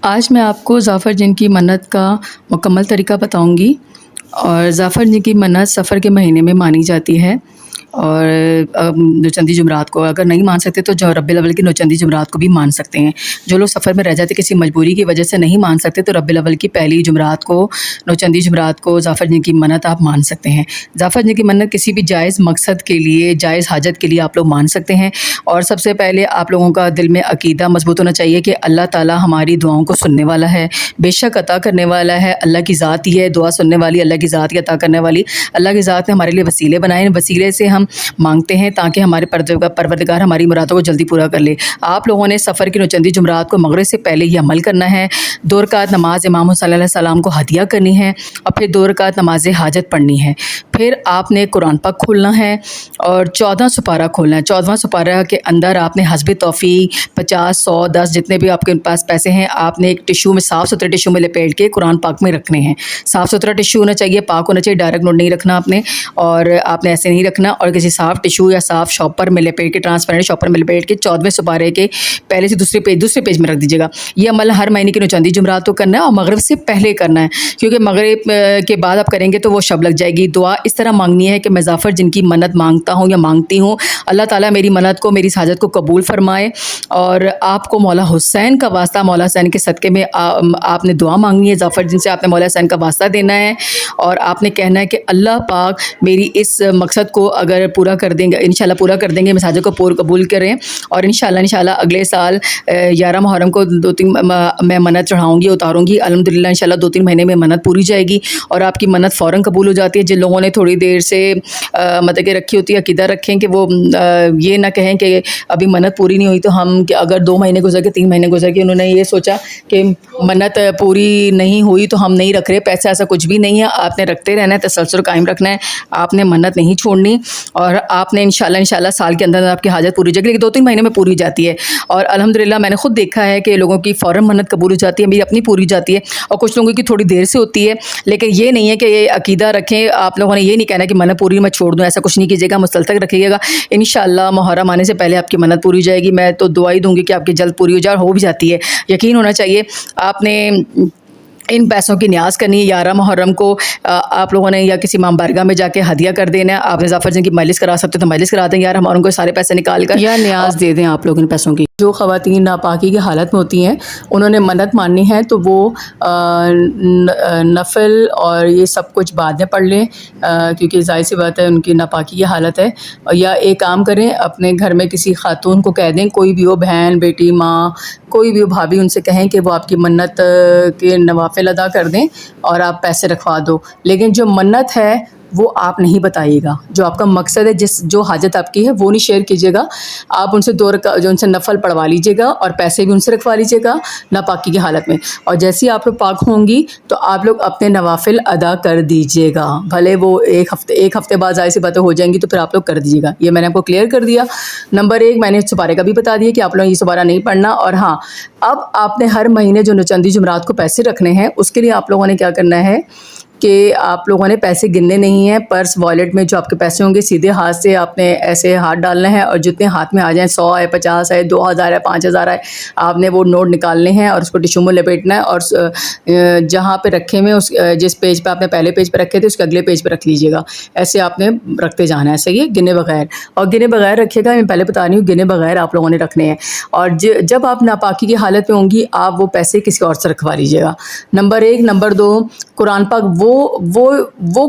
آج میں آپ کو ظافر جن کی منت کا مکمل طریقہ بتاؤں گی۔ اور ظافر جن کی منت سفر کے مہینے میں مانی جاتی ہے، اور نوچندی جمعرات کو اگر نہیں مان سکتے تو جو رب الاول کی نوچندی جمعرات کو بھی مان سکتے ہیں۔ جو لوگ سفر میں رہ جاتے کسی مجبوری کی وجہ سے نہیں مان سکتے تو رب الاول کی پہلی جمعرات کو، نوچندی جمعرات کو ظافر جن کی منت آپ مان سکتے ہیں۔ ظافر جن کی منت کسی بھی جائز مقصد کے لیے، جائز حاجت کے لیے آپ لوگ مان سکتے ہیں۔ اور سب سے پہلے آپ لوگوں کا دل میں عقیدہ مضبوط ہونا چاہیے کہ اللہ تعالیٰ ہماری دعاؤں کو سننے والا ہے، بے شک عطا کرنے والا ہے۔ اللہ کی ذات ہی ہے دعا سننے والی، اللہ کی ذات ہی عطا کرنے والی۔ اللہ کی ذات نے ہمارے لیے وسیلے بنائے ہیں، وسیلے سے ہم مانگتے ہیں تاکہ ہمارے پروردگار ہماری مرادوں کو جلدی پورا کر لے۔ آپ لوگوں نے سفر کی نوچندی جمعرات کو مغرب سے پہلے یہ عمل کرنا ہے۔ 2 رکعت نماز امام صلی اللہ علیہ وسلم کو ہدیہ کرنی ہے، اور پھر 2 رکعت نماز حاجت پڑھنی ہے۔ پھر آپ نے قرآن پاک کھولنا ہے اور 14 سپارہ کھولنا ہے۔ 14واں سپارہ کے اندر آپ نے حسب توفیق 50، 100، 10 جتنے بھی آپ کے پاس پیسے ہیں، آپ نے ایک ٹشو میں، صاف ستھرے ٹشو میں لپیٹ کے قرآن پاک میں رکھنے ہیں۔ صاف ستھرا ٹشو ہونا چاہیے، پاک ہونا چاہیے، ڈائریکٹ نوٹ نہیں رکھنا آپ نے، اور آپ نے ایسے نہیں رکھنا، اور کسی صاف ٹشو یا صاف شاپر میں لپیٹ کے، ٹرانسپیرنٹ شاپر میں لپیٹ کے 14ویں سپارے کے پہلے سے دوسرے پیج میں رکھ دیجیے گا۔ یہ عمل ہر مہینے کی نوچندی جمعرات کو کرنا ہے، اور مغرب سے پہلے کرنا ہے، کیونکہ مغرب کے بعد آپ کریں گے تو وہ شب لگ جائے گی۔ دعا اس طرح مانگنی ہے کہ میں ظافر جن کی منت مانگتا ہوں یا مانگتی ہوں، اللہ تعالیٰ میری منت کو، میری حاجت کو قبول فرمائے، اور آپ کو مولا حسین کا واسطہ، مولا حسین کے صدقے میں آپ نے دعا مانگنی ہے۔ ظافر جن سے آپ نے مولا حسین کا واسطہ دینا ہے، اور آپ نے کہنا ہے کہ اللہ پاک میری اس مقصد کو اگر پورا کر دیں گے، انشاءاللہ پورا کر دیں گے، میری حاجت کو قبول کریں، اور انشاءاللہ اگلے سال 11 محرم کو 2-3 میں منت چڑھاؤں گی، اتاروں گی، الحمدللہ انشاءاللہ 2-3 مہینے میں منت پوری جائے گی، اور آپ کی منت فوراً قبول ہو جاتی ہے۔ جن لوگوں نے تھوڑی دیر سے مطلب کہ رکھی ہوتی ہے، عقیدہ رکھیں کہ وہ یہ نہ کہیں کہ ابھی منت پوری نہیں ہوئی تو ہم، کہ اگر 2 مہینے گزر کے 3 مہینے گزر کے انہوں نے یہ سوچا کہ منت پوری نہیں ہوئی تو ہم نہیں رکھ رہے پیسے، ایسا کچھ بھی نہیں ہے۔ آپ نے رکھتے رہنا ہے، تسلسل قائم رکھنا ہے، آپ نے منت نہیں چھوڑنی، اور آپ نے انشاءاللہ سال کے اندر آپ کی حاجت پوری جائے گی، لیکن 2-3 مہینے میں پوری جاتی ہے۔ اور الحمدللہ میں نے خود دیکھا ہے کہ لوگوں کی فوراً منت قبول ہو جاتی ہے، میری اپنی پوری جاتی ہے، اور کچھ لوگوں کی تھوڑی دیر سے ہوتی ہے۔ لیکن یہ نہیں ہے کہ یہ عقیدہ رکھیں، آپ لوگوں نے یہ نہیں کہنا کہ منت پوری میں چھوڑ دوں، ایسا کچھ نہیں کیجیے گا، مسلسل رکھیے گا۔ انشاءاللہ محرم آنے سے پہلے آپ کی منت پوری جائے گی۔ میں تو دعا ہی دوں گی کہ آپ کی جلد پوری ہو جائے، اور ہو بھی جاتی ہے، یقین ہونا چاہیے۔ آپ نے ان پیسوں کی نیاز کرنی ہے۔ 11 محرم کو آپ لوگوں نے یا کسی امام بارگاہ میں جا کے ہدیہ کر دینا ہے۔ آپ نے ظافر جن کی مجلس کرا سکتے تو مجلس کرا دیں 11 محرم کو، سارے پیسے نکال کر، یا نیاز دے دیں آپ لوگ ان پیسوں کی۔ جو خواتین ناپاکی کی حالت میں ہوتی ہیں، انہوں نے منت ماننی ہے تو وہ نفل اور یہ سب کچھ بعد میں پڑھ لیں، کیونکہ ظاہر سی بات ہے ان کی ناپاکی کی حالت ہے۔ یا ایک کام کریں، اپنے گھر میں کسی خاتون کو کہہ دیں، کوئی بھی ہو، بہن، بیٹی، ماں، کوئی بھی ہو، بھابھی، ان سے کہیں کہ وہ آپ کی منت کے نوافل ادا کر دیں اور آپ پیسے رکھوا دو۔ لیکن جو منت ہے وہ آپ نہیں بتائیے گا، جو آپ کا مقصد ہے، جو حاجت آپ کی ہے وہ نہیں شیئر کیجیے گا۔ آپ ان سے جو ان سے نفل پڑھوا لیجیے گا، اور پیسے بھی ان سے رکھوا لیجیے گا ناپاکی کی حالت میں، اور جیسے ہی آپ لوگ پاک ہوں گی تو آپ لوگ اپنے نوافل ادا کر دیجیے گا، بھلے وہ ایک ہفتے بعد ظاہر سی باتیں ہو جائیں گی تو پھر آپ لوگ کر دیجیے گا۔ یہ میں نے آپ کو کلیئر کر دیا۔ نمبر 1 میں نے سپارے کا بھی بتا دیا کہ آپ لوگ یہ سپارہ نہیں پڑھنا۔ اور ہاں، اب آپ نے ہر مہینے جو نوچندی جمعرات کو پیسے رکھنے ہیں، اس کے لیے آپ لوگوں نے کیا کرنا ہے کہ آپ لوگوں نے پیسے گننے نہیں ہیں۔ پرس، والیٹ میں جو آپ کے پیسے ہوں گے، سیدھے ہاتھ سے آپ نے ایسے ہاتھ ڈالنا ہے، اور جتنے ہاتھ میں آ جائیں، 100 ہے، 50 ہے، 2000 ہے، 5000 ہے، آپ نے وہ نوٹ نکالنے ہیں اور اس کو ٹشو میں لپیٹنا ہے، اور جہاں پہ رکھے ہوئے جس پیج پہ آپ نے پہلے پیج پہ رکھے تھے، اس کے اگلے پیج پہ رکھ لیجیے گا۔ ایسے آپ نے رکھتے جانا ہے، صحیح ہے، گنے بغیر۔ اور گنے بغیر رکھیے گا، میں پہلے بتا رہی ہوں، گنے بغیر آپ لوگوں نے رکھنے ہیں۔ اور جب آپ ناپاکی کی حالت میں ہوں گی، آپ وہ پیسے کسی اور سے رکھوا لیجیے گا۔ نمبر 1۔ نمبر 2، قرآن پاک وہ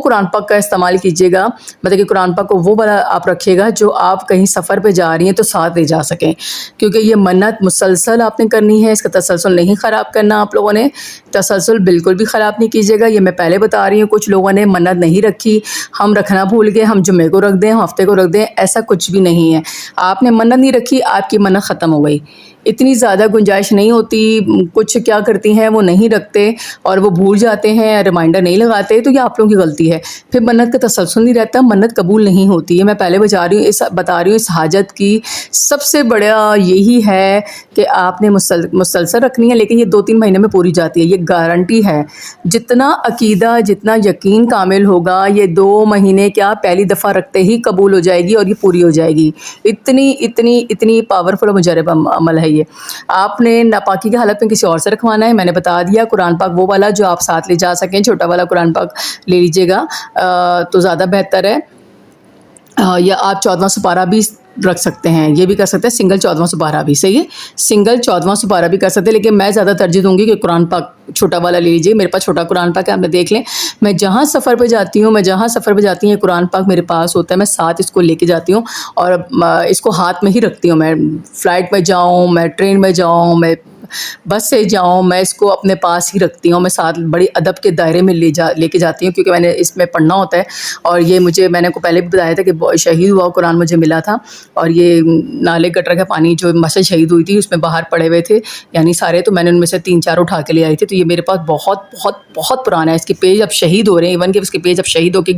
قرآن پاک کا استعمال کیجیے گا، مطلب کہ قرآن پاک کو وہ والا آپ رکھیے گا جو آپ کہیں سفر پہ جا رہی ہیں تو ساتھ لے جا سکیں، کیونکہ یہ منت مسلسل آپ نے کرنی ہے، اس کا تسلسل نہیں خراب کرنا۔ آپ لوگوں نے تسلسل بالکل بھی خراب نہیں کیجیے گا۔ یہ میں پہلے بتا رہی ہوں، کچھ لوگوں نے منت نہیں رکھی، ہم رکھنا بھول گئے، ہم جمعے کو رکھ دیں، ہم ہفتے کو رکھ دیں، ایسا کچھ بھی نہیں ہے۔ آپ نے منت نہیں رکھی، آپ کی منت ختم ہو گئی۔ اتنی زیادہ گنجائش نہیں ہوتی، کچھ کیا کرتی ہیں وہ نہیں رکھتے اور وہ بھول جاتے ہیں، ریمائنڈر نہیں لگاتے، تو یہ آپ لوگوں کی غلطی ہے۔ پھر منت کا تسلسل نہیں رہتا، منت قبول نہیں ہوتی ہے۔ میں پہلے بتا رہی ہوں، اس حاجت کی سب سے بڑا یہی ہے کہ آپ نے مسلسل رکھنی ہے، لیکن یہ 2-3 مہینے میں پوری جاتی ہے، یہ گارنٹی ہے۔ جتنا عقیدہ، جتنا یقین کامل ہوگا، یہ 2 مہینے کیا پہلی دفعہ رکھتے ہی قبول ہو جائے گی، اور یہ پوری ہو جائے گی۔ اتنی پاورفل مجرب عمل ہے چاہیے. آپ نے ناپاکی کی حالت میں کسی اور سے رکھوانا ہے. میں نے بتا دیا قرآن پاک وہ والا جو آپ ساتھ لے جا سکیں, چھوٹا والا قرآن پاک لے لیجیے گا تو زیادہ بہتر ہے. یا آپ 14واں سپارہ بھی رکھ سکتے ہیں, یہ بھی کر سکتے ہیں, سنگل 14واں سپارہ بھی صحیح ہے, سنگل 14واں سپارہ بھی کر سکتے ہیں. لیکن میں زیادہ ترجیح دوں گی کہ قرآن پاک چھوٹا والا لے لیجیے. میرے پاس چھوٹا قرآن پاک ہے, آپ نے دیکھ لیں. میں جہاں سفر پہ جاتی ہوں یہ قرآن پاک میرے پاس ہوتا ہے, میں ساتھ اس کو لے کے جاتی ہوں اور اس کو ہاتھ میں ہی رکھتی ہوں. میں فلائٹ میں جاؤں, میں ٹرین میں جاؤں, میں بس سے جاؤں, میں اس کو اپنے پاس ہی رکھتی ہوں. میں ساتھ بڑی ادب کے دائرے میں لے کے جاتی ہوں, کیونکہ میں نے اس میں پڑھنا ہوتا ہے. اور یہ میں نے کو پہلے بھی بتایا تھا کہ شہید ہوا قرآن مجھے ملا تھا, اور یہ نالے گٹر کا پانی جو مسجد شہید ہوئی تھی اس میں باہر پڑے ہوئے تھے, یعنی سارے, تو میں نے ان میں سے 3-4 اٹھا کے لے آئی تھی. تو یہ میرے پاس بہت بہت بہت پرانا ہے. اس کے پیج اب شہید ہو رہے ہیں, ایون کہ اس کے پیج اب شہید ہو کے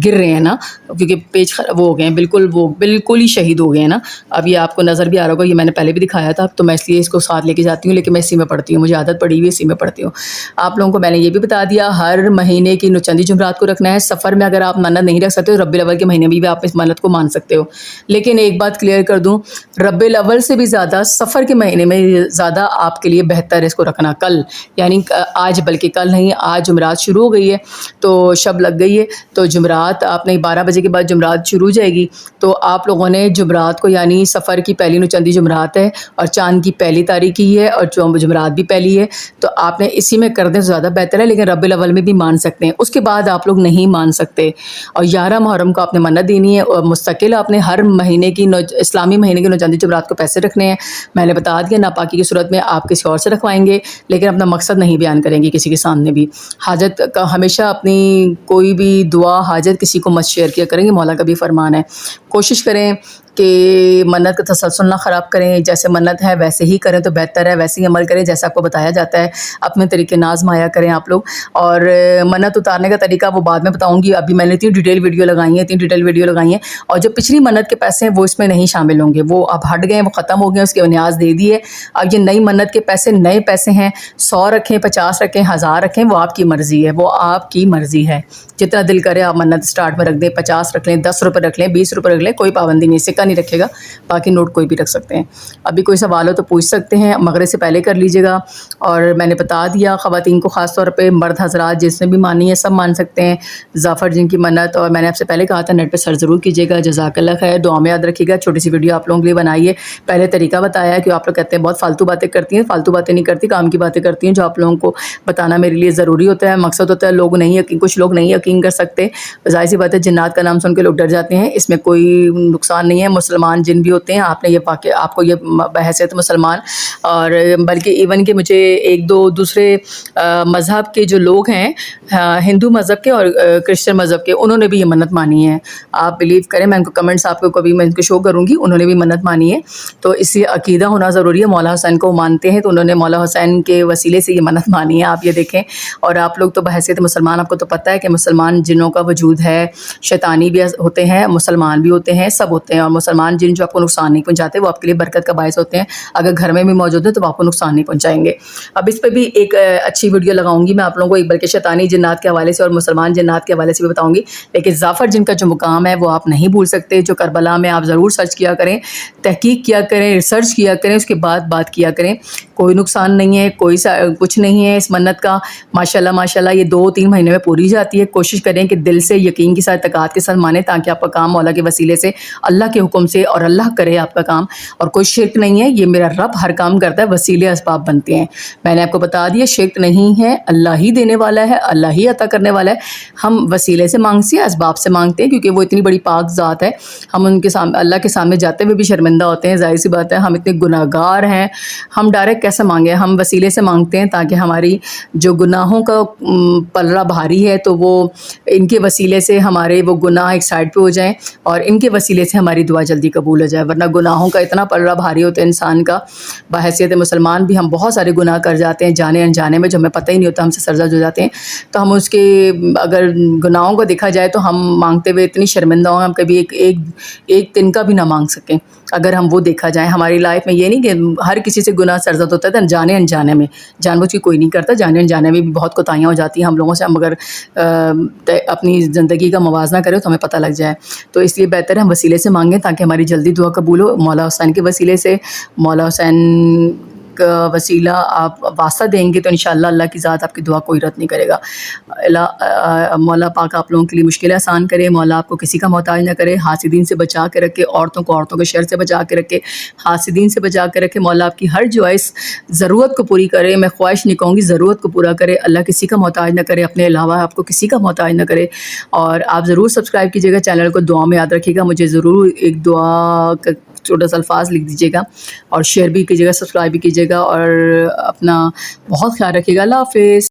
گر رہے ہیں نا, کیونکہ پیج وہ ہو گئے ہیں, بالکل ہی شہید ہو گئے ہیں نا. اب یہ آپ کو نظر بھی آ رہا ہوگا, یہ میں نے پہلے بھی دکھایا تھا, تو میں اس لیے اس کو ساتھ لے کے جاتی ہوں. لیکن میں اسی میں پڑھتی ہوں, مجھے عادت پڑی ہوئی اسی میں پڑھتی ہوں. آپ لوگوں کو میں نے یہ بھی بتا دیا, ہر مہینے کی چندی جمعرات کو رکھنا ہے. سفر میں اگر آپ منت نہیں رکھ سکتے تو ربیع الاول کے مہینے میں بھی آپ اس منت کو مان سکتے ہو. لیکن ایک بات کلیئر کر دوں, ربیع الاول سے بھی زیادہ سفر کے مہینے میں زیادہ آپ کے لیے بہتر ہے اس کو رکھنا. کل یعنی آج, بلکہ کل نہیں, آج جمعرات شروع ہو گئی ہے, تو شب لگ گئی ہے, تو جمعرات آپ نے 12 بجے کے بعد جمعرات شروع ہو جائے گی. تو آپ لوگوں نے جمعرات کو, یعنی سفر کی پہلی چندی جمعرات ہے اور چاند کی پہلی تاریخ ہی ہے اور جمعرات بھی پہلی ہے, تو آپ نے اسی میں کر دیں تو زیادہ بہتر ہے. لیکن ربیع الاول میں بھی مان سکتے ہیں, اس کے بعد آپ لوگ نہیں مان سکتے. اور 11 محرم کو آپ نے منت دینی ہے, اور مستقل آپ نے ہر مہینے کی اسلامی مہینے کی چندی جمعرات کو پیسے رکھنے ہیں. میں نے بتا دیا, ناپاکی کی صورت میں آپ کسی اور سے رکھوائیں گے, لیکن اپنا مقصد نہیں بیان کریں گے کسی کے سامنے بھی. حاجت کا ہمیشہ اپنی کوئی بھی دعا حاجت کسی کو مت شیئر کیا کریں گے, مولا کا بھی فرمان ہے. کوشش کریں کہ منت کا تسلسل نہ خراب کریں, جیسے منت ہے ویسے ہی کریں تو بہتر ہے, ویسے ہی عمل کریں جیسا آپ کو بتایا جاتا ہے. اپنے طریقے ناز مایا کریں آپ لوگ. اور منت اتارنے کا طریقہ وہ بعد میں بتاؤں گی. ابھی میں نے 3 ڈیٹیل ویڈیو لگائی ہیں, اور جو پچھلی منت کے پیسے ہیں وہ اس میں نہیں شامل ہوں گے, وہ اب ہٹ گئے ہیں, وہ ختم ہو گئے ہیں, اس کے نیاز دے دی ہے. اب یہ نئی منت کے پیسے نئے پیسے ہیں, 100 رکھیں, 50 رکھیں, 1000 رکھیں, وہ آپ کی مرضی ہے, وہ آپ کی مرضی ہے. جتنا دل کرے آپ منت سٹارٹ میں رکھ دیں, 50 رکھ لیں, 10 روپے رکھ لیں, 20 روپے رکھ لیں, کوئی پابندی نہیں, سکہ نہیں رکھے گا, باقی نوٹ کوئی بھی رکھ سکتے ہیں. ابھی کوئی سوال ہو تو پوچھ سکتے ہیں, مغرب سے پہلے کر لیجیے گا. اور میں نے بتا دیا خواتین کو خاص طور پہ, مرد حضرات جس نے بھی مانی ہے سب مان سکتے ہیں. ظفر جن کی منت, اور میں نے آپ سے پہلے کہا تھا نیٹ پہ سرچ ضرور کیجیے گا. جزاک اللہ خیر, دعا میں یاد رکھیے گا. چھوٹی سی ویڈیو آپ لوگوں کے لیے بنائی ہے, پہلے طریقہ بتایا ہے, کہ آپ لوگ کہتے ہیں بہت فالتو باتیں کرتی ہیں. فالتو باتیں نہیں کرتی, کام کی باتیں کرتی ہیں, جو آپ لوگوں کو بتانا میرے لیے ضروری ہوتا ہے, مقصد ہوتا ہے. کچھ لوگ نہیں یقین کر سکتے, ظاہر سی بات ہے, جنات کا نام سن کے لوگ ڈر جاتے ہیں, اس میں کوئی نقصان نہیں ہے. مسلمان جن بھی ہوتے ہیں, آپ نے یہ واقعہ, آپ کو یہ بحیثیت مسلمان, اور بلکہ ایون کہ مجھے 1-2 دوسرے مذہب کے جو لوگ ہیں, ہندو مذہب کے اور کرسچن مذہب کے, انہوں نے بھی یہ منت مانی ہے. آپ بلیو کریں, میں ان کو کمنٹس آپ کو کبھی میں ان کو شو کروں گی, انہوں نے بھی منت مانی ہے. تو اس سے عقیدہ ہونا ضروری ہے. مولا حسین کو مانتے ہیں, تو انہوں نے مولا حسین کے وسیلے سے یہ منت مانی ہے. آپ یہ دیکھیں, اور آپ لوگ تو بحیثیت مسلمان, آپ کو تو پتہ ہے کہ مسلمان جنوں کا وجود ہے, شیطانی بھی ہوتے ہیں, مسلمان بھی ہوتے ہیں, سب ہوتے ہیں. اور مسلمان جن جو آپ کو نقصان نہیں پہنچاتے, وہ آپ کے لیے برکت کا باعث ہوتے ہیں. اگر گھر میں بھی موجود ہیں تو وہ آپ کو نقصان نہیں پہنچائیں گے. اب اس پہ بھی ایک اچھی ویڈیو لگاؤں گی میں آپ لوگوں کو, ایک بلکہ شیطانی جنات کے حوالے سے اور مسلمان جنات کے حوالے سے بھی بتاؤں گی. لیکن ظفر جن کا جو مقام ہے وہ آپ نہیں بھول سکتے. جو کربلا میں, آپ ضرور سرچ کیا کریں, تحقیق کیا کریں, ریسرچ کیا کریں, اس کے بعد بات کیا کریں. کوئی نقصان نہیں ہے, کوئی کچھ نہیں ہے اس منت کا. ماشاءاللہ ماشاءاللہ یہ 2-3 مہینے میں پوری جاتی ہے. کوشش کریں کہ دل سے, یقین کے ساتھ, اعتقاد کے ساتھ مانیں, تاکہ آپ کا کام مولا کے وسیلے سے, اللہ کے حکم سے, اور اللہ کرے آپ کا کام. اور کوئی شرک نہیں ہے, یہ میرا رب ہر کام کرتا ہے, وسیلے اسباب بنتے ہیں. میں نے آپ کو بتا دیا, شرک نہیں ہے, اللہ ہی دینے والا ہے, اللہ ہی عطا کرنے والا ہے. ہم وسیلے سے مانگتے ہیں, اسباب سے مانگتے ہیں, کیونکہ وہ اتنی بڑی پاک ذات ہے. ہم ان کے سامنے, اللہ کے سامنے جاتے ہوئے بھی شرمندہ ہوتے ہیں, ظاہر سی بات ہے. ہم اتنے گناہ گار ہیں, ہم ڈائریکٹ کیسے مانگیں, ہم وسیلے سے مانگتے ہیں, تاکہ ہماری جو گناہوں کا پلڑا بھاری ہے, تو وہ ان کے وسیلے سے ہمارے وہ گناہ ایک سائڈ پہ ہو جائیں, اور ان کے وسیلے سے ہماری دعا جلدی قبول ہو جائے. ورنہ گناہوں کا اتنا پلڑا بھاری ہوتا ہے انسان کا. بحیثیت مسلمان بھی ہم بہت سارے گناہ کر جاتے ہیں, جانے انجانے میں, جو ہمیں پتہ ہی نہیں ہوتا, ہم سے سرزد ہو جاتے ہیں. تو ہم اس کے, اگر گناہوں کو دیکھا جائے تو ہم مانگتے ہوئے اتنی شرمندہ ہوں, ہم کبھی ایک دن کا بھی نہ مانگ سکیں. اگر ہم وہ دیکھا جائے, ہماری لائف میں یہ نہیں کہ ہر کسی سے گناہ سرزد ہوتا ہے, جانے انجانے میں, جان بوجھ کے کوئی نہیں کرتا, جانے انجانے میں بھی بہت کوتاہیاں ہو جاتی ہیں ہم لوگوں سے. ہم اگر اپنی زندگی کا موازنہ کرے تو ہمیں پتہ لگ جائے. تو اس لیے بہتر ہے ہم وسیلے سے مانگیں تاکہ ہماری جلدی دعا قبول ہو. مولا حسین کے وسیلے سے، مولا حسین کا وسیلہ آپ واسطہ دیں گے تو انشاءاللہ اللہ کی ذات آپ کی دعا کوئی رد نہیں کرے گا. مولا پاک آپ لوگوں کے لیے مشکلیں آسان کرے. مولا آپ کو کسی کا محتاج نہ کرے. حاسدین سے بچا کے رکھے، عورتوں کو عورتوں کے شر سے بچا کے رکھے، حاسدین سے بچا کے رکھے. مولا آپ کی ہر جوائز ضرورت کو پوری کرے. میں خواہش نہیں کہوں گی، ضرورت کو پورا کرے. اللہ کسی کا محتاج نہ کرے، اپنے علاوہ آپ کو کسی کا محتاج نہ کرے. اور آپ ضرور سبسکرائب کیجیے گا چینل کو، دعا میں یاد رکھیے گا. مجھے ضرور ایک دعا کا چھوٹا سا الفاظ لکھ دیجیے گا، اور شیئر بھی کیجیے گا، سبسکرائب بھی کیجیے گا، اور اپنا بہت خیال رکھیے گا. اللہ حافظ.